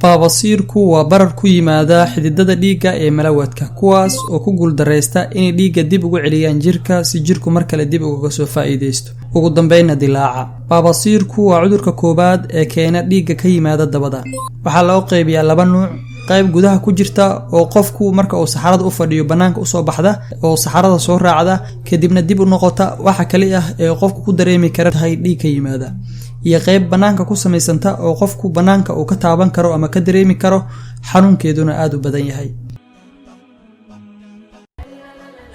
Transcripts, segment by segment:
baabasiirku waa barar ku yimaada xididada dhiigga ee malawadka kuwaas oo ku guuldareysta inay dhiigga dib ugu celiyaan jirka si jirku mar kale dib uga soo faa'iideysto ugu dambeynna dilaaca. baabasiirku waa cudurka koobaad ee keena dhiigga ka yimaada dabada. waxaa loo qaybiyaa laba nuuc: qayb gudaha ku jirta oo qofku marka uu saxarada u fadhiyo banaanka u soo baxda oo saxarada soo raacda kadibna dib u noqota, waxa kale ah ee qofku ku dareemi kara tahay dhiig ka yimaada, iyo qayb banaanka ku samaysanta oo qofku banaanka uu ka taaban karo ama ka dareemi karo xanuunkeeduna aad u badan yahay.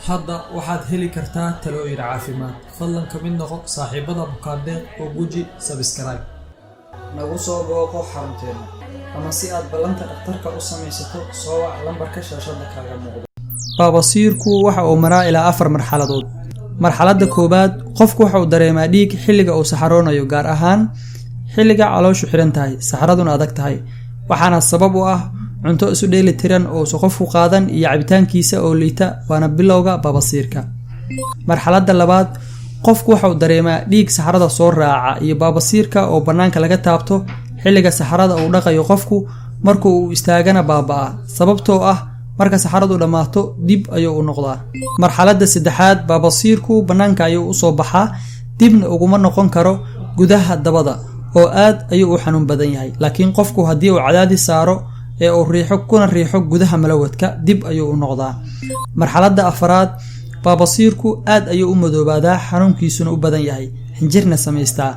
hadda waxaad heli kartaa talooyin caafimaad. fadlan ka mid noqo saaxiibada Bukaandeeq oo guji subscribe. nagu soo booqo xarunteena ama si aad ballanta dhakhtarka u samaysato soo wac lambarka shaashada kaaga muuqda. baabasiirku waxa uu maraa ilaa 4 marxaladood. marxaladda koobaad, qofku waxa uu dareemaa dhiig xilliga uu saxaroonayo, gaar ahaan xilliga calooshu xiran tahay, saxaraduna adag tahay. waxaana sabab u ah cunto isu dheeli tiran oo qofku qaadan iyo cabitaankiisa oo liita, waana bilowga baabasiirka. marxaladda labaad, qofku waxa uu dareemaa dhiig saxarada soo raaca iyo baabasiirka oo banaanka laga taabto xilliga saxarada uu dhaqayo qofku. markuu uu istaagana baabaa, sababtoo ah marka saxaradu dhamaato dib ayuu u noqdaa. marxaladda saddexaad, baabasiirku banaanka ayuu u soo baxaa, dibna uguma noqon karo gudaha dabada oo aad ayuu u xanuun badan yahay. laakiin qofku haddii uu cadaadis saaro ee uu riixo gudaha malawadka, dib ayuu u noqdaa. marxaladda afraad, baabasiirku aad ayuu u madoobaadaa, xanuunkiisuna u badan yahay, xinjirna samaystaa,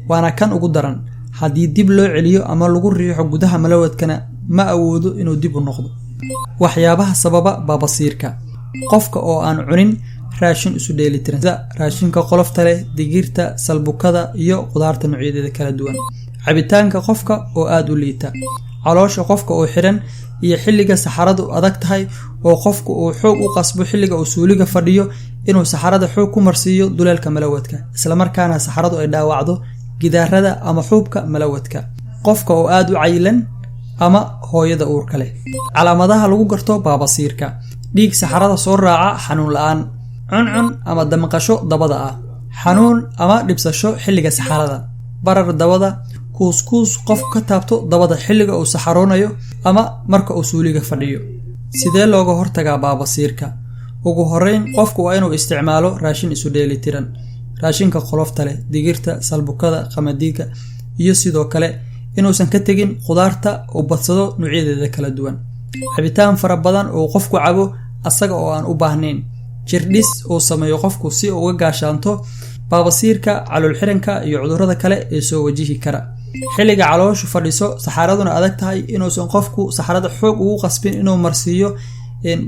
waana kan ugu daran. haddii dib loo celiyo ama lagu riixo gudaha malawadkana ma awoodo inuu dib u noqdo. waxyaabaha sababa baabasiirka: qofka oo aan cunin raashin isu dheelitiran sida raashinka qolofta leh, digirta, salbukada iyo qudaarta noocyadeeda kala duwan. cabitaanka qofka oo aad u liita. caloosha qofka oo xiran iyo xilliga saxaradu adag tahay oo qofku uu xoog u qasbo xilliga uu suuliga fadhiyo inuu saxarada xoog ku marsiiyo duleelka malawadka, isla markaana saxaradu ay dhaawacdo gidaarada ama xuubka malawadka. qofka oo aad u cayilan ama hooyada uurka leh. calaamadaha lagu garto baabasiirka: dhiig saxarada soo raaca, xanuun la'aan, cuncun ama damqasho dabada ah, xanuun ama dhibsasho xilliga saxarada, barar dabada, kuuskuus qofku ka taabto dabada xilliga uu saxaroonayo ama marka uu suuliga fadhiyo. sidee looga hortagaa baabasiirka? ugu horeyn, qofku waa inuu isticmaalo raashin isu dheeli tiran, raashinka qolofta leh, digirta, salbukada, qamadiga, iyo sidoo kale inuusan ka tegin qudaarta oo badsado noocyadeeda kala duwan. cabitaan fara badan oo qofku cabo asaga oo aan u baahnayn. jirdhis uu sameeyo qofku si uu uga gaashaanto baabasiirka, calool xiranka iyo cudurrada kale ee soo wajihi kara. xilliga calooshu fadhiso saxaraduna adag tahay, inuusan qofku saxarada xoog ugu qasbin inuu marsiiyo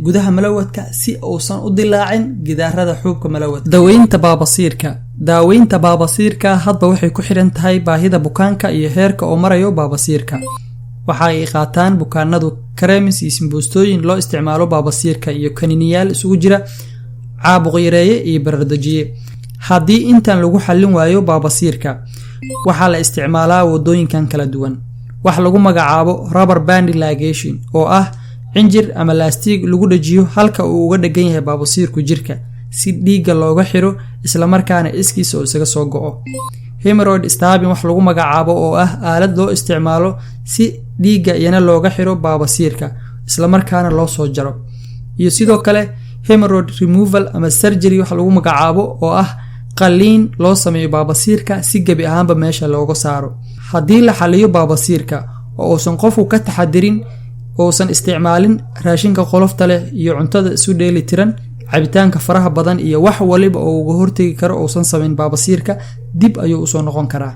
gudaha malawadka si uusan u dilaacin gidaarada xuubka malawadka. daaweynta baabasiirka hadba waxay ku xiran tahay baahida bukaanka iyo heerka uu marayo baabasiirka. waxa ay qaataan bukaanadu kareemis iyo simboostooyin loo isticmaalo baabasiirka iyo kaniiniyaal isugu jira caabuq yareeye iyo barardajiye. haddii intan lagu xallin waayo baabasiirka, waxaa la isticmaalaa wadooyinkan kala duwan. wax lagu magacaabo rubber band ligation oo ah cinjir ama laastiig lagu dhajiyo halka uu uga dhagan yahay baabasiirku jirka si dhiigga looga xiro isla markaana iskiisa oo isaga soo go'o. hemorrhoid stabbing wax lagu magacaabo oo ah aalad loo isticmaalo si dhiigga iyana looga xiro baabasiirka isla markaana loo soo jaro. iyo sidoo kale hemorrhoid removal ama surgery wax lagu magacaabo oo ah qaliin loo sameeyo baabasiirka si gabi ahaanba meesha looga saaro. haddii la xaliyo baabasiirka oo uusan qofku ka taxadirin, uusan isticmaalin raashinka qolofta leh iyo cuntada isu dheeli tiran, cabitaanka faraha badan iyo wax waliba oo uga hortagi karo uusan samayn baabasiirka, dib ayuu u soo noqon karaa.